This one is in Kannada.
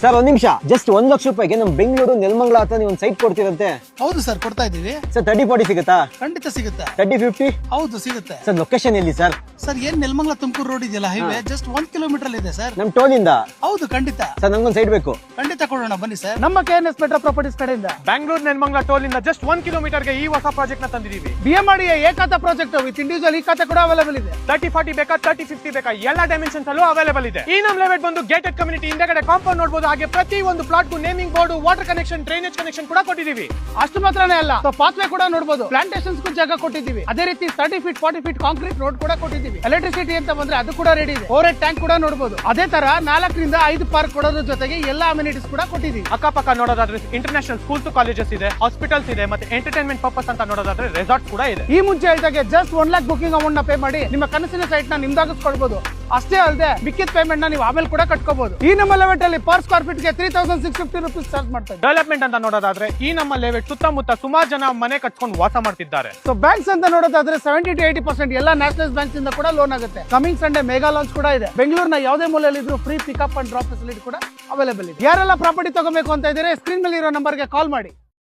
ಸರ್ ಒಂದ್ ನಿಮಿಷ, ಜಸ್ಟ್ 1 ಲಕ್ಷ ರೂಪಾಯಿಗೆ ನಮ್ ಬೆಂಗಳೂರು ನೆಲಮಂಗಲ ಹತ್ರ ನೀವು ಒಂದು ಸೈಟ್ ಕೊಡ್ತೀರಂತೆ. ಹೌದು ಸರ್, ಕೊಡ್ತಾ ಇದೀವಿ ಸರ್ 30-40 ಸಿಗುತ್ತಾ? ಖಂಡಿತ ಸಿಗುತ್ತೆ. 30-50? ಹೌದು ಸಿಗುತ್ತೆ ಸರ್ ಲೊಕೇಶನ್ ಎಲ್ಲಿ ಸರ್? ಸರ್, ಏನ್ ನೆಲಮಂಗಲ ತುಮಕೂರು ರೋಡ್ ಇದೆಯಲ್ಲ ಹೈವೇ, ಜಸ್ಟ್ 1 ಕಿಲೋಮೀಟರ್ ಇದೆ ಸರ್. ನಮ್ ಟೋಲ್ ಇಂದ? ಹೌದು ಖಂಡಿತ ಸರ್ ನಂಗೊಂದು ಸೈಟ್ ಬೇಕು. ಖಂಡಿತ ಕೊಡೋಣ, ಬನ್ನಿ ಸರ್. ನಮ್ಮ KNS ಮೆಟ್ರೋ ಪ್ರಾಪರ್ಟೀಸ್ ಕಡೆಯಿಂದ ಬೆಂಗಳೂರು ನೆಲಮಂಗಲ ಟೋಲ್ ಇಂದ ಜಸ್ಟ್ 1 ಕಿಲೋಮೀಟರ್ ಗೆ ಈ ಹೊಸ ಪ್ರಾಜೆಕ್ಟ್ ನ ತಂದಿದೀವಿ. BMRD ಏಕಾತ ಪ್ರಾಜೆಕ್ಟ್ ವಿತ್ ಇಂಡಿವಿಜುವಲ್ ಈ ಖಾತೆ ಕೂಡ ಅವೈಲೇಬಲ್ ಇದೆ. 30-40 ಬೇಕಾ 30-50 ಬೇಕಾ ಎಲ್ಲ ಡೈಮೆನ್ಷನ್ಸ್ ಅಲ್ಲೂ ಅವೈಲೇಬಲ್ ಇದೆ. ಈ ನಮ್ ಲೆವೆಟ್ ಬಂದು ಗೇಟೆಡ್ ಕಮ್ಯುನಿಟಿ ಹಿಂದೆಗಡೆ ಕಾಂಪೌಂಡ್ ನೋಡಬಹುದು. ಹಾಗೆ ಪ್ರತಿ ಒಂದು ಪ್ಲಾಟ್ ಗೂ naming board, water connection, drainage connection ಕೂಡ ಕೊಟ್ಟಿದೀವಿ. ಅಷ್ಟು ಮಾತ್ರನೇ ಅಲ್ಲ, ಪಾತ್ವೆ ಕೂಡ ನೋಡಬಹುದು. ಪ್ಲಾಂಟೇಶನ್ಸ್ ಗೂ ಜಾಗ ಕೊಟ್ಟಿದ್ದೀವಿ. ಅದೇ ರೀತಿ 30 ಫೀಟ್ 40 ಫೀಟ್ ಕಾಂಕ್ರೀಟ್ ರೋಡ್ ಕೂಡ ಕೊಟ್ಟಿದ್ದೀವಿ. ಎಲೆಕ್ಟ್ರಿಸಿಟಿ ಅಂತ ಬಂದ್ರೆ ಅದು ಕೂಡ ರೆಡಿ ಇದೆ. ಓವರ್ ಟ್ಯಾಂಕ್ ಕೂಡ ನೋಡಬಹುದು. ಅದೇ ತರ 4 ರಿಂದ 5 ಪಾರ್ಕ್ ಕೊಡೋದ್ರ ಜೊತೆಗೆ ಎಲ್ಲ ಅಮ್ಯುನಿಟೀಸ್ ಕೂಡ ಕೊಟ್ಟಿದ್ದೀವಿ. ಅಕ್ಕಪಕ್ಕ ನೋಡೋದಾದ್ರೆ ಇಂಟರ್ನ್ಯಾಷನಲ್ ಸ್ಕೂಲ್ಸ್ ಕಾಲೇಜಸ್ ಇದೆ, ಹಾಸ್ಪಿಟಲ್ಸ್ ಇದೆ, ಮತ್ತೆ ಎಂಟರ್ಟೈನ್ಮೆಂಟ್ ಪರ್ಪಸ್ ಅಂತ ನೋಡೋದಾದ್ರೆ ರೆಸಾರ್ಟ್ ಕೂಡ ಇದೆ. ಈ ಮುಂಚೆ ಹೇಳಿದಾಗೆ ಜಸ್ಟ್ 1 lakh ಬುಕಿಂಗ್ ಅಮೌಂಟ್ ನ ಪೇ ಮಾಡಿ ನಿಮ್ಮ ಕನಸಿನ ಸೈಟ್ ನ ನಿಮ್ದಾಗಿಸ್ಕೊಳ್ಬಹುದು. ಅಷ್ಟೇ ಅಲ್ಲದೆ ಮಿಕ್ಕಿದ ಪೇಮೆಂಟ್ ನ ನೀವು ಆಮೇಲೆ ಕೂಡ ಕಟ್ಕೋಬಹುದು. ಈ ನಮ್ಮ ಲೆವೆಟ್ ಅಲ್ಲಿ ಪರ್ ಸ್ಕ್ವೇರ್ ಫೀಟ್ ಗೆ 3650 ರೂಪೀಸ್ ಚಾರ್ಜ್ ಮಾಡ್ತಾರೆ. ಡೆವಲಪ್ಮೆಂಟ್ ಅಂತ ನೋಡೋದಾದ್ರೆ ಈ ನಮ್ಮ ಲೆವೆಟ್ ಸುತ್ತಮುತ್ತ ಸುಮಾರು ಜನ ಮನೆ ಕಟ್ಕೊಂಡು ವಾಸ ಮಾಡ್ತಿದ್ದಾರೆ. ಸೊ ಬ್ಯಾಂಕ್ಸ್ ಅಂತ ನೋಡೋದಾದ್ರೆ 70 to 80% ಎಲ್ಲ ನ್ಯಾಷನಲ್ ಬ್ಯಾಂಕ್ಸ್ ಇಂದ ಕೂಡ ಲೋನ್ ಆಗುತ್ತೆ. ಕಮಿಂಗ್ ಸಂಡೇ ಮೆಗಾ ಲಾಂಚ್ ಕೂಡ ಇದೆ. ಬೆಂಗಳೂರಿನ ಯಾವುದೇ ಮೂಲೆಯಲ್ಲಿ ಇದ್ರೂ free pickup and drop facility ಕೂಡ ಅವೈಲೇಬಲ್ ಇದೆ. ಯಾರೆಲ್ಲ ಪ್ರಾಪರ್ಟಿ ತಗೋಬೇಕು ಅಂತ ಇದ್ರೆ ಸ್ಕ್ರೀನ್ ಮೇಲೆ ಇರೋ ನಂಬರ್ಗೆ ಕಾಲ್ ಮಾಡಿ.